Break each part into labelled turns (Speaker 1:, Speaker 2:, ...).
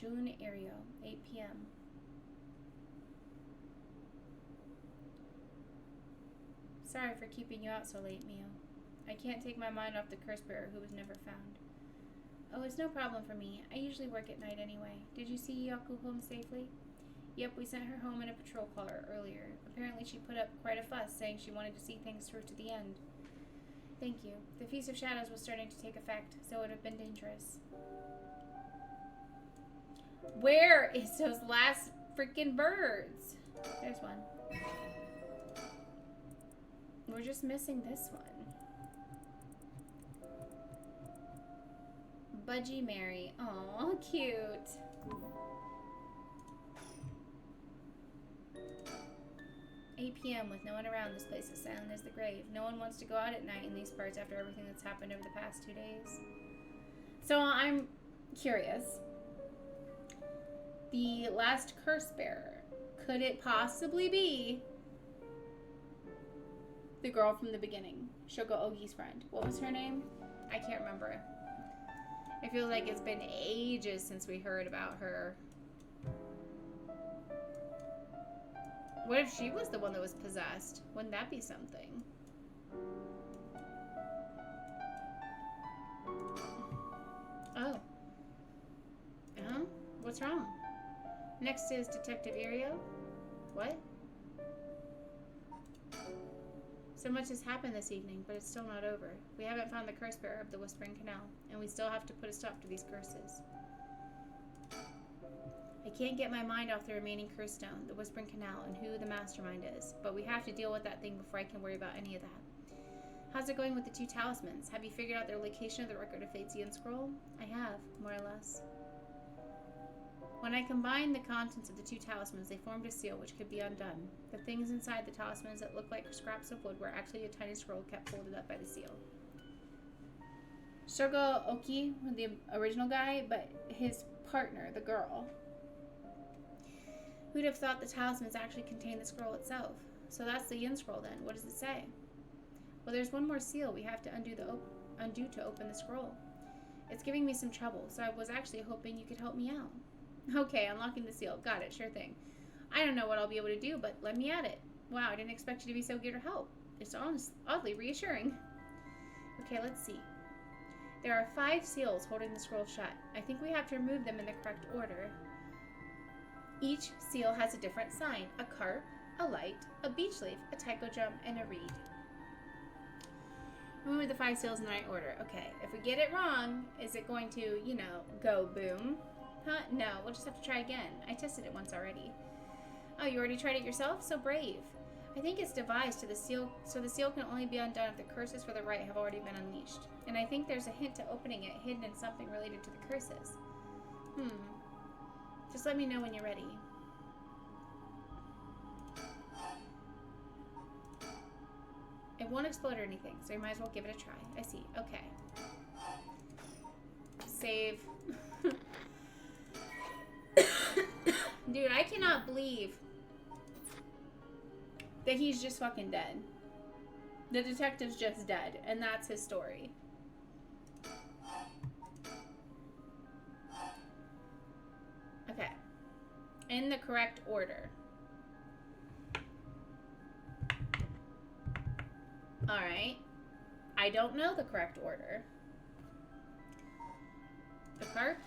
Speaker 1: Mio and Erio, 8 p.m. Sorry for keeping you out so late, Mio. I can't take my mind off the curse bearer who was never found. Oh, it's no problem for me. I usually work at night anyway. Did you see Yaku home safely? Yep, we sent her home in a patrol car earlier. Apparently she put up quite a fuss, saying she wanted to see things through to the end. Thank you. The Feast of Shadows was starting to take effect, so it would have been dangerous. Where is those last freaking birds? There's one. We're just missing this one. Budgie Mary. Aw, cute. p.m. with no one around. This place is silent as the grave. No one wants to go out at night in these parts after everything that's happened over the past 2 days. So I'm curious. The last curse bearer. Could it possibly be the girl from the beginning? Shogo Ogi's friend. What was her name? I can't remember. It feels like it's been ages since we heard about her. What if she was the one that was possessed? Wouldn't that be something? Oh. What's wrong? Next is Detective Erio. What? So much has happened this evening, but it's still not over. We haven't found the curse bearer of the Whispering Canal, and we still have to put a stop to these curses. I can't get my mind off the remaining curse stone, the Whispering Canal, and who the mastermind is, but we have to deal with that thing before I can worry about any of that. How's it going with the 2 talismans? Have you figured out their location of the Record of Fate's Ian Scroll? I have, more or less. When I combined the contents of the 2 talismans, they formed a seal which could be undone. The things inside the talismans that looked like scraps of wood were actually a tiny scroll kept folded up by the seal. Shogo Oki, the original guy, but his partner, the girl. Who'd have thought the talismans actually contained the scroll itself? So that's the Yin Scroll then. What does it say? Well, there's one more seal we have to undo to open the scroll. It's giving me some trouble, so I was actually hoping you could help me out. Okay, unlocking the seal. Got it, sure thing. I don't know what I'll be able to do, but let me at it. Wow, I didn't expect you to be so good to help. It's oddly reassuring. Okay, let's see. There are 5 seals holding the scroll shut. I think we have to remove them in the correct order. Each seal has a different sign. A carp, a light, a beech leaf, a taiko drum, and a reed. Remove the 5 seals in the right order. Okay, if we get it wrong, is it going to, you know, go boom? Huh? No, we'll just have to try again. I tested it once already. Oh, you already tried it yourself? So brave. I think it's devised to the seal, so the seal can only be undone if the curses for the right have already been unleashed. And I think there's a hint to opening it hidden in something related to the curses. Just let me know when you're ready. It won't explode or anything, so you might as well give it a try. I see. Okay. Save. Dude, I cannot believe that he's just fucking dead. The detective's just dead, and that's his story. Okay. In the correct order. Alright. I don't know the correct order. The carp.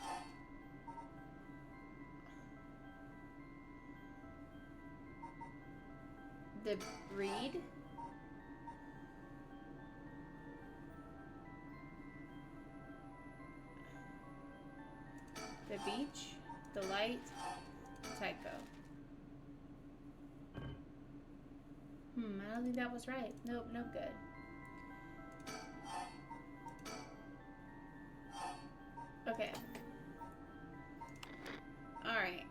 Speaker 1: The reed. The beach. The light. Tycho. I don't think that was right. Nope, no good. Okay. Alright.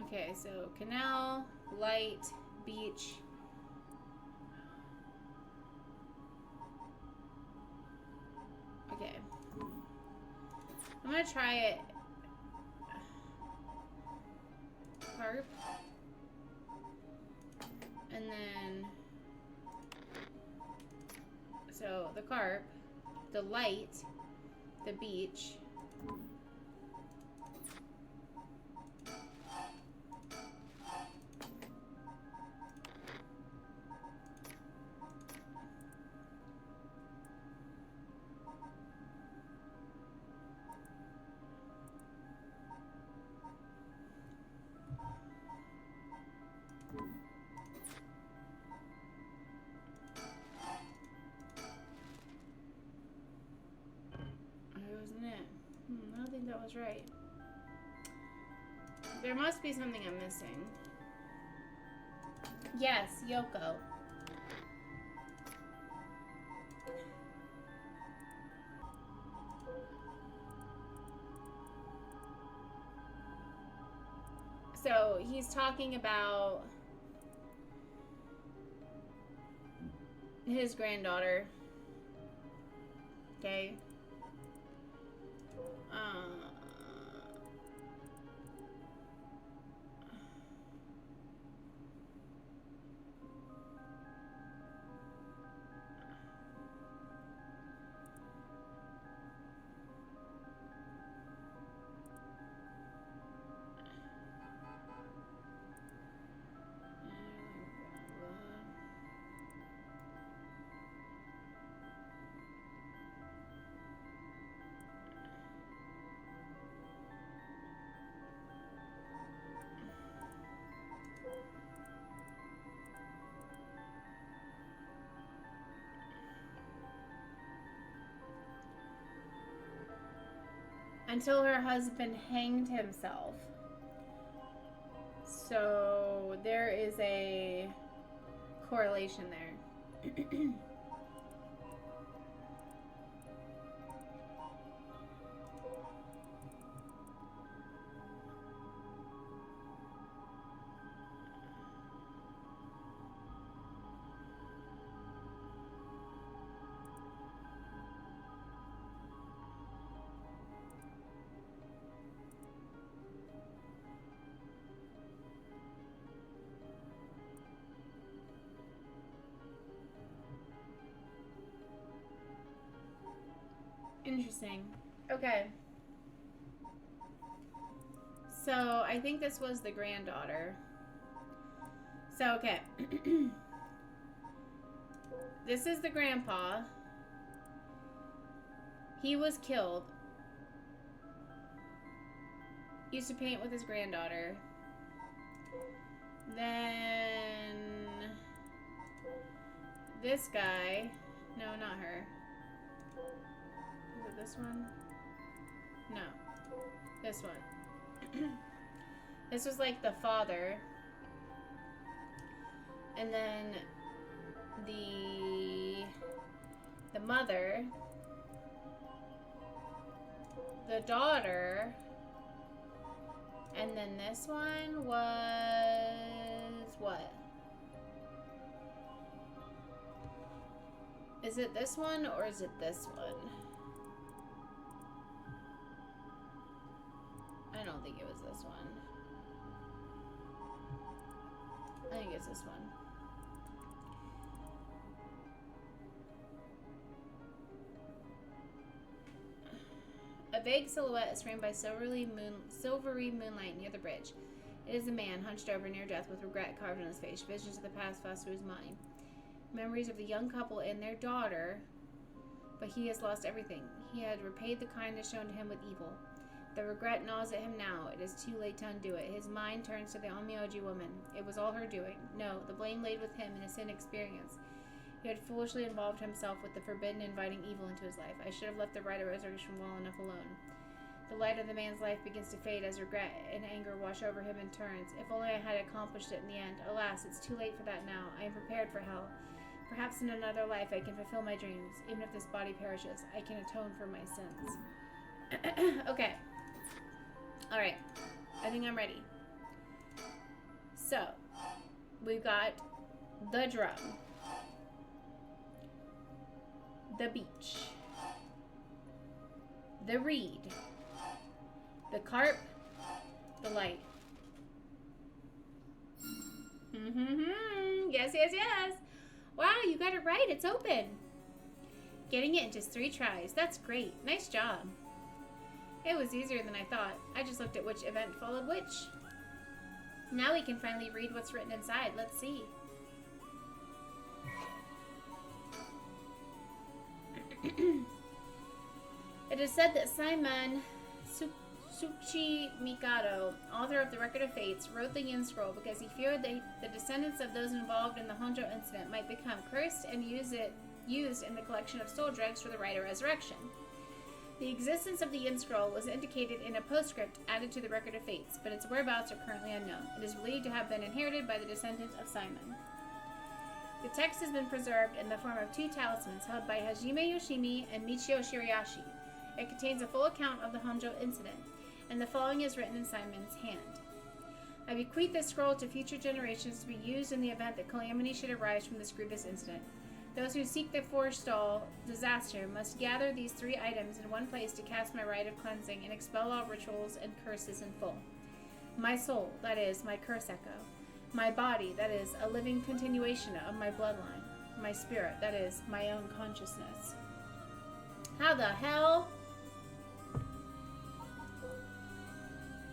Speaker 1: Okay, so canal, light, beach, I'm gonna try it. Carp. And then, so the carp, the light, the beach. Wasn't it? I don't think that was right. There must be something I'm missing. Yes, Yoko. So he's talking about his granddaughter. Okay. Until her husband hanged himself. So there is a correlation there. Interesting. Okay. So, I think this was the granddaughter. So, okay. This is the grandpa. He was killed. Used to paint with his granddaughter. Then this guy. No, not her. Is it this one? No. This one. This was like the father. And then the mother. The daughter. And then this one was what? Is it this one or is it this one? I don't think it was this one. I think it's this one. A vague silhouette is framed by silvery moonlight near the bridge. It is a man hunched over near death with regret carved on his face. Visions of the past flash through his mind. Memories of the young couple and their daughter, but he has lost everything. He had repaid the kindness shown to him with evil. The regret gnaws at him now. It is too late to undo it. His mind turns to the Onmyoji woman. It was all her doing. No, the blame laid with him in his inexperience. He had foolishly involved himself with the forbidden, inviting evil into his life. I should have left the right of resurrection well enough alone. The light of the man's life begins to fade as regret and anger wash over him in turns. If only I had accomplished it in the end. Alas, it's too late for that now. I am prepared for hell. Perhaps in another life I can fulfill my dreams. Even if this body perishes, I can atone for my sins. Okay. Alright. I think I'm ready. So, we've got the drum. The beach. The reed. The carp, the light. Yes, yes, yes. Wow, you got it right. It's open. Getting it in just 3 tries. That's great. Nice job. It was easier than I thought. I just looked at which event followed which. Now we can finally read what's written inside. Let's see. It is said that Simon Tsuchi Mikado, author of the Record of Fates, wrote the Yin Scroll because he feared that the descendants of those involved in the Honjo incident might become cursed and used in the collection of soul dregs for the rite of resurrection. The existence of the Yin Scroll was indicated in a postscript added to the Record of Fates, but its whereabouts are currently unknown. It is believed to have been inherited by the descendants of Simon. The text has been preserved in the form of 2 talismans held by Hajime Yoshimi and Michio Shirayashi. It contains a full account of the Honjo incident, and the following is written in Simon's hand. I bequeath this scroll to future generations to be used in the event that calamity should arise from this grievous incident. Those who seek to forestall disaster must gather these 3 items in one place to cast my rite of cleansing and expel all rituals and curses in full. My soul, that is, my curse echo. My body, that is, a living continuation of my bloodline. My spirit, that is, my own consciousness. How the hell?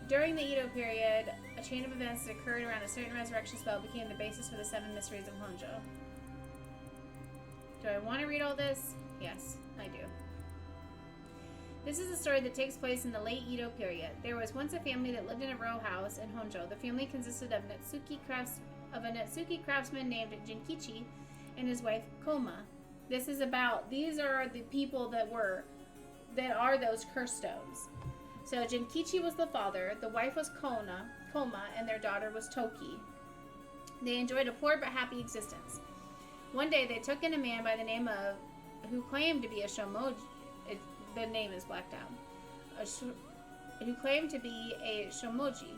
Speaker 1: During the Edo period, a chain of events that occurred around a certain resurrection spell became the basis for the 7 mysteries of Honjo. Do I want to read all this? Yes, I do. This is a story that takes place in the late Edo period. There was once a family that lived in a row house in Honjo. The family consisted of a Netsuki craftsman named Jinkichi and his wife Koma. These are the people that are those curse stones. So Jinkichi was the father, the wife was Koma, and their daughter was Toki. They enjoyed a poor but happy existence. One day they took in a man by the name of, who claimed to be a shomoji, the name is blacked out, who claimed to be a shomoji.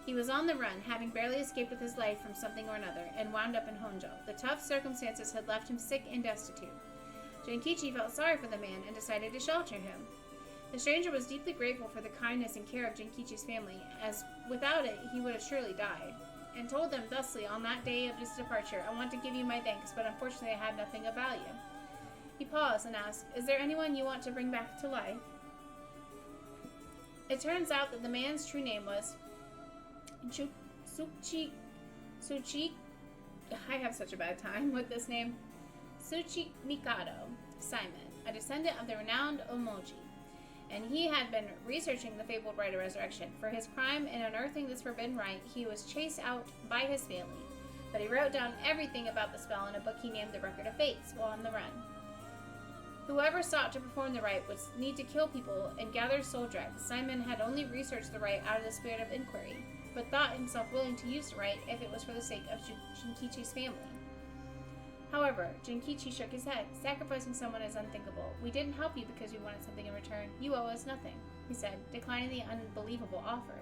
Speaker 1: He was on the run, having barely escaped with his life from something or another, and wound up in Honjo. The tough circumstances had left him sick and destitute. Jinkichi felt sorry for the man and decided to shelter him. The stranger was deeply grateful for the kindness and care of Jinkichi's family, as without it he would have surely died, and told them thusly on that day of his departure, I want to give you my thanks, but unfortunately I have nothing of value. He paused and asked, is there anyone you want to bring back to life? It turns out that the man's true name was Suchi, I have such a bad time with this name, Tsuchi Mikado, Simon, a descendant of the renowned Omoji. And he had been researching the fabled rite of resurrection. For his crime in unearthing this forbidden rite, he was chased out by his family. But he wrote down everything about the spell in a book he named the Record of Fates while on the run. Whoever sought to perform the rite would need to kill people and gather soul dregs. Simon had only researched the rite out of the spirit of inquiry, but thought himself willing to use the rite if it was for the sake of Jinkichi's family. However, Jinkichi shook his head. Sacrificing someone is unthinkable. We didn't help you because we wanted something in return. You owe us nothing, he said, declining the unbelievable offer.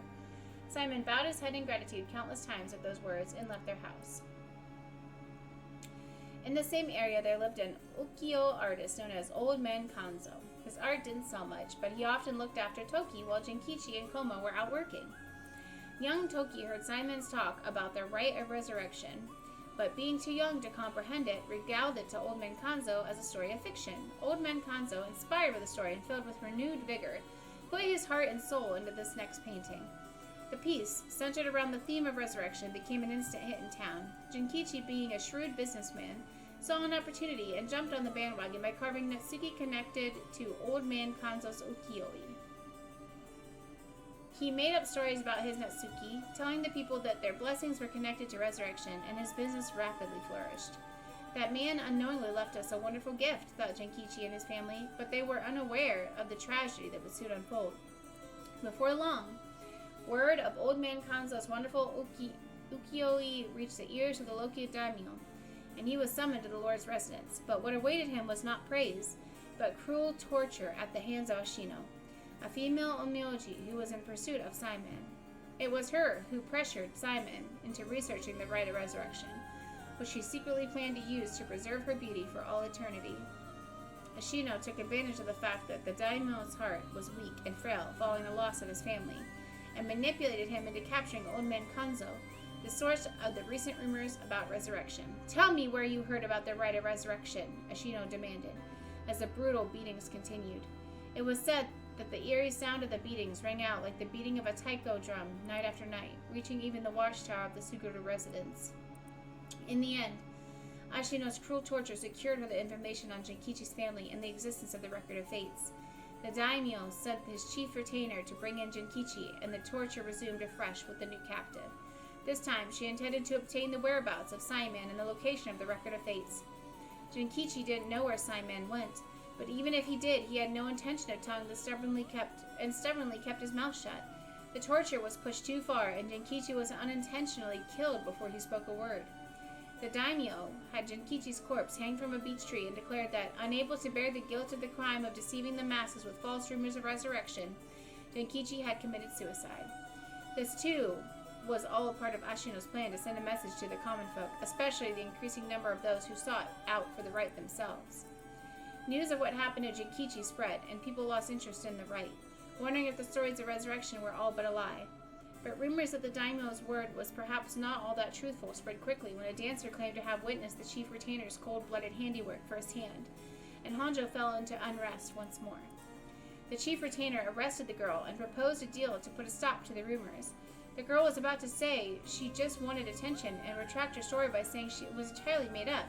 Speaker 1: Simon bowed his head in gratitude countless times at those words and left their house. In the same area, there lived an ukiyo artist known as Old Man Kanzo. His art didn't sell much, but he often looked after Toki while Jinkichi and Koma were out working. Young Toki heard Simon's talk about the rite of resurrection, but being too young to comprehend it, regaled it to Old Man Kanzo as a story of fiction. Old Man Kanzo, inspired by the story and filled with renewed vigor, put his heart and soul into this next painting. The piece, centered around the theme of resurrection, became an instant hit in town. Jinkichi, being a shrewd businessman, saw an opportunity and jumped on the bandwagon by carving Netsuki connected to Old Man Kanzo's ukiyo-e. He made up stories about his Netsuki, telling the people that their blessings were connected to resurrection, and his business rapidly flourished. That man unknowingly left us a wonderful gift, thought Jinkichi and his family, but they were unaware of the tragedy that would soon unfold. Before long, word of Old Man Kanzo's wonderful ukiyo-e reached the ears of the local daimyo, and he was summoned to the Lord's residence. But what awaited him was not praise, but cruel torture at the hands of Ashino, a female omyoji who was in pursuit of Simon. It was her who pressured Simon into researching the rite of resurrection, which she secretly planned to use to preserve her beauty for all eternity. Ashino took advantage of the fact that the daimyo's heart was weak and frail following the loss of his family, and manipulated him into capturing Old Man Kanzo, the source of the recent rumors about resurrection. "Tell me where you heard about the rite of resurrection," Ashino demanded, as the brutal beatings continued. It was said that the eerie sound of the beatings rang out like the beating of a taiko drum night after night, reaching even the watchtower of the Suguru residence. In the end, Ashino's cruel torture secured her the information on Genkichi's family and the existence of the Record of Fates. The daimyo sent his chief retainer to bring in Genkichi, and the torture resumed afresh with the new captive. This time, she intended to obtain the whereabouts of Saiman and the location of the Record of Fates. Genkichi didn't know where Saiman went, but even if he did, he had no intention of telling stubbornly kept his mouth shut. The torture was pushed too far, and Genkichi was unintentionally killed before he spoke a word. The daimyo had Genkichi's corpse hang from a beech tree and declared that, unable to bear the guilt of the crime of deceiving the masses with false rumors of resurrection, Genkichi had committed suicide. This, too, was all a part of Ashino's plan to send a message to the common folk, especially the increasing number of those who sought out for the right themselves. News of what happened to Genkichi spread, and people lost interest in the rite, wondering if the stories of resurrection were all but a lie. But rumors that the daimyo's word was perhaps not all that truthful spread quickly when a dancer claimed to have witnessed the chief retainer's cold-blooded handiwork firsthand, and Honjo fell into unrest once more. The chief retainer arrested the girl and proposed a deal to put a stop to the rumors. The girl was about to say she just wanted attention and retract her story by saying she was entirely made up.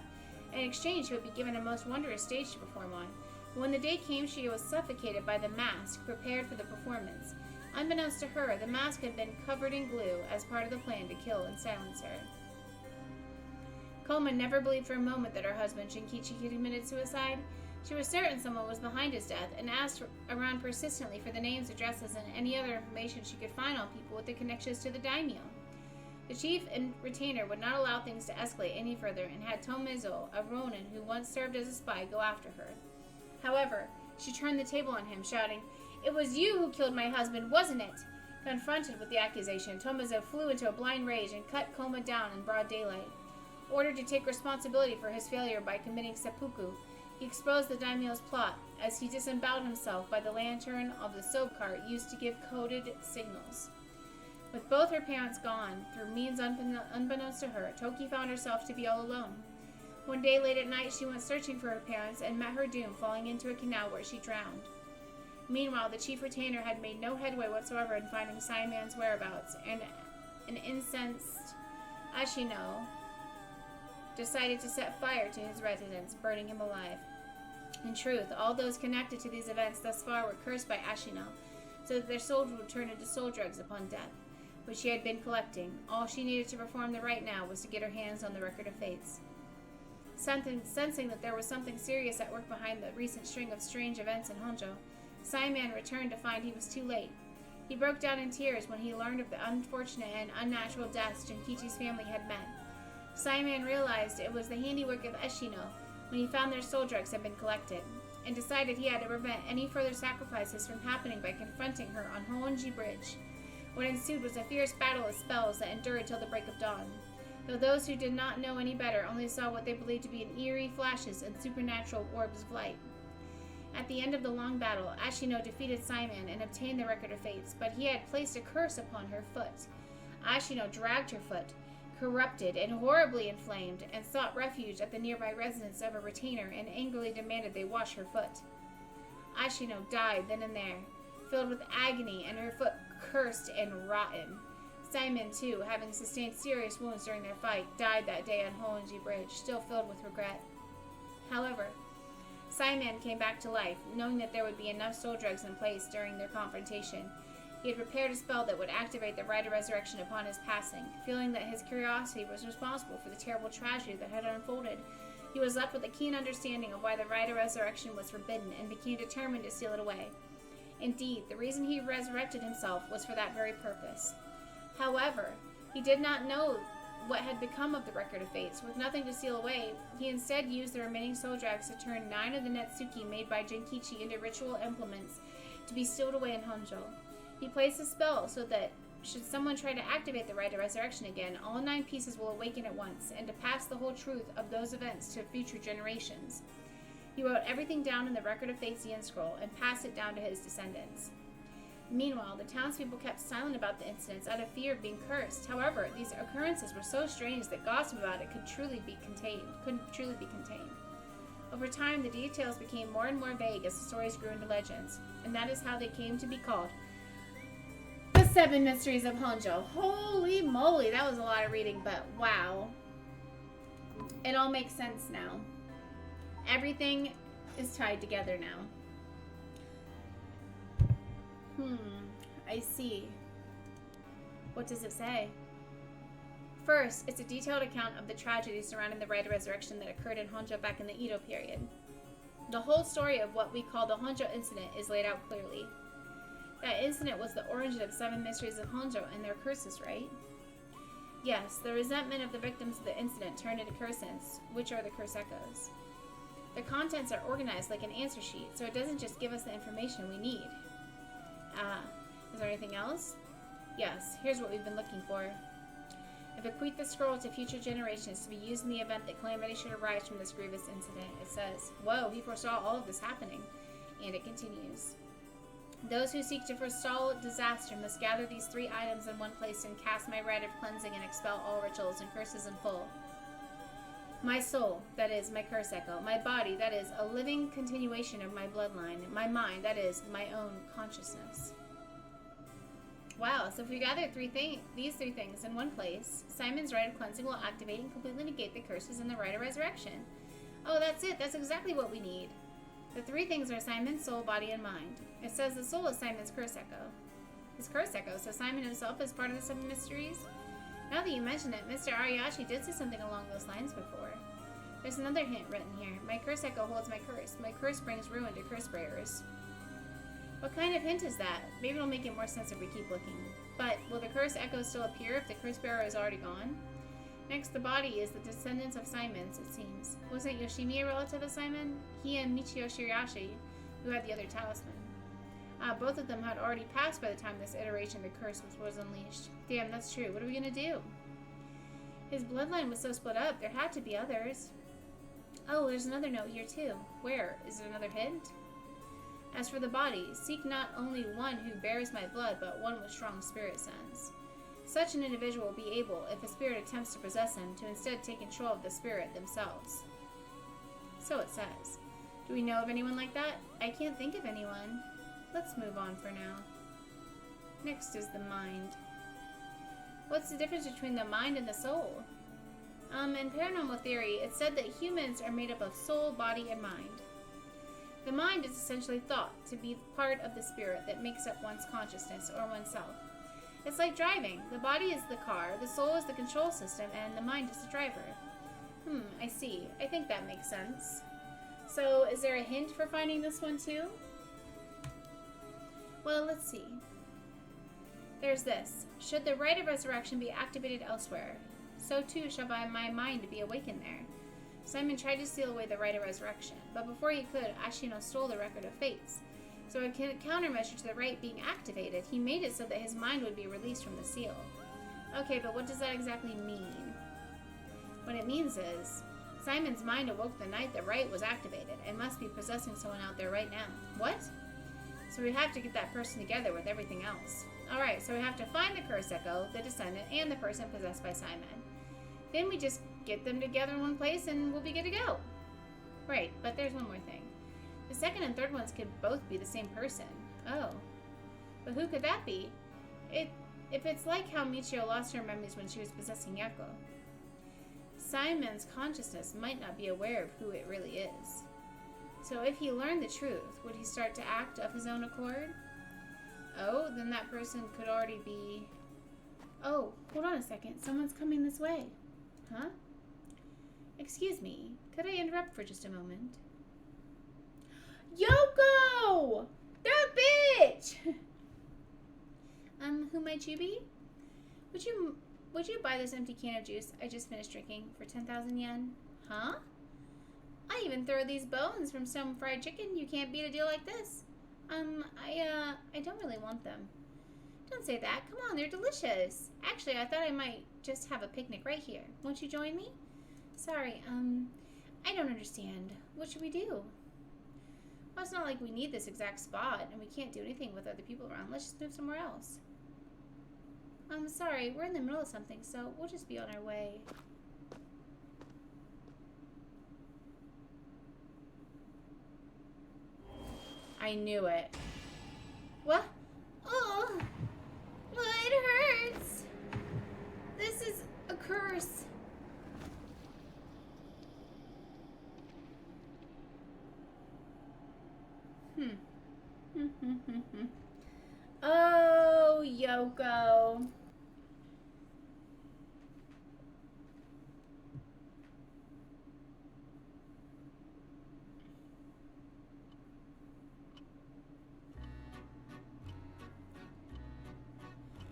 Speaker 1: In exchange, she would be given a most wondrous stage to perform on. But when the day came, she was suffocated by the mask prepared for the performance. Unbeknownst to her, the mask had been covered in glue as part of the plan to kill and silence her. Coleman never believed for a moment that her husband, Genkichi, had committed suicide. She was certain someone was behind his death, and asked around persistently for the names, addresses, and any other information she could find on people with the connections to the daimyo. The chief and retainer would not allow things to escalate any further, and had Tomezo, a ronin who once served as a spy, go after her. However, she turned the table on him, shouting, "It was you who killed my husband, wasn't it?" Confronted with the accusation, Tomezo flew into a blind rage and cut Koma down in broad daylight. Ordered to take responsibility for his failure by committing seppuku, he exposed the daimyo's plot as he disemboweled himself by the lantern of the soap cart used to give coded signals. With both her parents gone, through means unbeknownst to her, Toki found herself to be all alone. One day late at night, she went searching for her parents and met her doom, falling into a canal where she drowned. Meanwhile, the chief retainer had made no headway whatsoever in finding Saiman's whereabouts, and an incensed Ashino decided to set fire to his residence, burning him alive. In truth, all those connected to these events thus far were cursed by Ashino, so that their souls would turn into soul drugs upon death, which she had been collecting. All she needed to perform the rite now was to get her hands on the Record of Fates. Sensing that there was something serious at work behind the recent string of strange events in Honjo, Saiman returned to find he was too late. He broke down in tears when he learned of the unfortunate and unnatural deaths Genkichi's family had met. Saiman realized it was the handiwork of Ashino when he found their soul drugs had been collected, and decided he had to prevent any further sacrifices from happening by confronting her on Hoenji Bridge. What ensued was a fierce battle of spells that endured till the break of dawn, though those who did not know any better only saw what they believed to be an eerie flashes and supernatural orbs of light. At the end of the long battle, Ashino defeated Saiman and obtained the Record of Fates, but he had placed a curse upon her foot. Ashino dragged her foot, corrupted and horribly inflamed, and sought refuge at the nearby residence of a retainer and angrily demanded they wash her foot. Ashino died then and there, filled with agony and her foot cursed and rotten. Saiman, too, having sustained serious wounds during their fight, died that day on Hoenji Bridge, still filled with regret. However, Saiman came back to life, knowing that there would be enough soul drugs in place during their confrontation. He had prepared a spell that would activate the rite of resurrection upon his passing. Feeling that his curiosity was responsible for the terrible tragedy that had unfolded, he was left with a keen understanding of why the rite of resurrection was forbidden, and became determined to seal it away. Indeed, the reason he resurrected himself was for that very purpose. However, he did not know what had become of the Record of Fates. With nothing to seal away, he instead used the remaining soul drugs to turn 9 of the Netsuki made by Genkichi into ritual implements to be sealed away in Honjo. He placed a spell so that, should someone try to activate the rite of resurrection again, all 9 pieces will awaken at once, and to pass the whole truth of those events to future generations. He wrote everything down in the Record of Fate's Yin Scroll and passed it down to his descendants. Meanwhile, the townspeople kept silent about the incidents out of fear of being cursed. However, these occurrences were so strange that gossip about it couldn't truly be contained. Over time, the details became more and more vague as the stories grew into legends, and that is how they came to be called the Seven Mysteries of Honjo. Holy moly, that was a lot of reading, but wow. It all makes sense now. Everything is tied together now. I see. What does it say? First, it's a detailed account of the tragedy surrounding the Rite of Resurrection that occurred in Honjo back in the Edo period. The whole story of what we call the Honjo incident is laid out clearly. That incident was the origin of 7 mysteries of Honjo and their curses, right? Yes, the resentment of the victims of the incident turned into curses, which are the curse echoes. The contents are organized like an answer sheet, so it doesn't just give us the information we need. Is there anything else? Yes, here's what we've been looking for. I bequeath the scroll to future generations to be used in the event that calamity should arise from this grievous incident. It says, whoa, he foresaw all of this happening. And it continues. Those who seek to forestall disaster must gather these 3 items in one place and cast my rite of cleansing and expel all rituals and curses in full. My soul, that is, my curse echo. My body, that is, a living continuation of my bloodline. My mind, that is, my own consciousness. Wow, so if we gather these 3 things in one place, Simon's rite of cleansing will activate and completely negate the curses in the rite of resurrection. Oh, that's it. That's exactly what we need. The 3 things are Simon's soul, body, and mind. It says the soul is Simon's curse echo. His curse echo, so Simon himself is part of the 7 mysteries? Now that you mention it, Mr. Ariyashi did say something along those lines before. There's another hint written here. My curse echo holds my curse. My curse brings ruin to curse bearers. What kind of hint is that? Maybe it'll make it more sense if we keep looking. But will the curse echo still appear if the curse bearer is already gone? Next, the body is the descendants of Simon's, it seems. Wasn't Yoshimi a relative of Simon? He and Michio Shirayashi, who had the other talisman. Both of them had already passed by the time this iteration of the curse was unleashed. Damn, that's true. What are we gonna do? His bloodline was so split up, there had to be others. Oh, there's another note here too. Where? Is there another hint? As for the body, seek not only one who bears my blood, but one with strong spirit sense. Such an individual will be able, if a spirit attempts to possess him, to instead take control of the spirit themselves. So it says. Do we know of anyone like that? I can't think of anyone. Let's move on for now. Next is the mind. What's the difference between the mind and the soul? In paranormal theory, it's said that humans are made up of soul, body, and mind. The mind is essentially thought to be part of the spirit that makes up one's consciousness or oneself. It's like driving. The body is the car, the soul is the control system, and the mind is the driver. I see. I think that makes sense. So, is there a hint for finding this one too? Well, let's see. There's this. Should the rite of resurrection be activated elsewhere, so too shall my mind be awakened there. Simon tried to steal away the rite of resurrection, but before he could, Ashino stole the record of fates. So in countermeasure to the rite being activated, he made it so that his mind would be released from the seal. Okay, but what does that exactly mean? What it means is, Simon's mind awoke the night the rite was activated, and must be possessing someone out there right now. What? So we have to get that person together with everything else. Alright, so we have to find the curse echo, the descendant, and the person possessed by Simon. Then we just get them together in one place and we'll be good to go. Right, but there's one more thing. The second and third ones could both be the same person. Oh. But who could that be? If it's like how Michio lost her memories when she was possessing Yako. Simon's consciousness might not be aware of who it really is. So if he learned the truth, would he start to act of his own accord? Oh, then that person could already be... Oh, hold on a second. Someone's coming this way. Huh? Excuse me. Could I interrupt for just a moment? Yoko! That bitch! Who might you be? Would you buy this empty can of juice I just finished drinking for 10,000 yen? Huh? I even throw these bones from some fried chicken. You can't beat a deal like this. I don't really want them. Don't say that. Come on, they're delicious. Actually, I thought I might just have a picnic right here. Won't you join me? Sorry, I don't understand. What should we do? Well, it's not like we need this exact spot, and we can't do anything with other people around. Let's just move somewhere else. I'm sorry, we're in the middle of something, so we'll just be on our way. I knew it. What? Oh! It hurts! This is a curse. Oh, Yoko.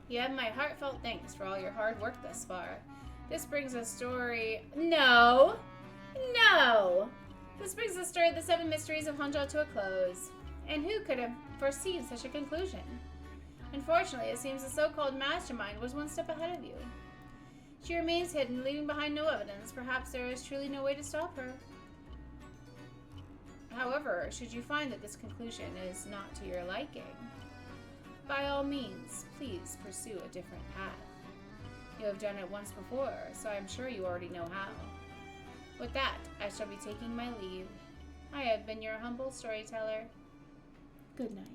Speaker 1: You have my heartfelt thanks for all your hard work thus far. This brings the story... No! No! This brings the story of the 7 mysteries of Honjo to a close. And who could have foreseen such a conclusion? Unfortunately, it seems the so-called mastermind was one step ahead of you. She remains hidden, leaving behind no evidence. Perhaps there is truly no way to stop her. However, should you find that this conclusion is not to your liking, by all means, please pursue a different path. You have done it once before, so I'm sure you already know how. With that, I shall be taking my leave. I have been your humble storyteller. Good night.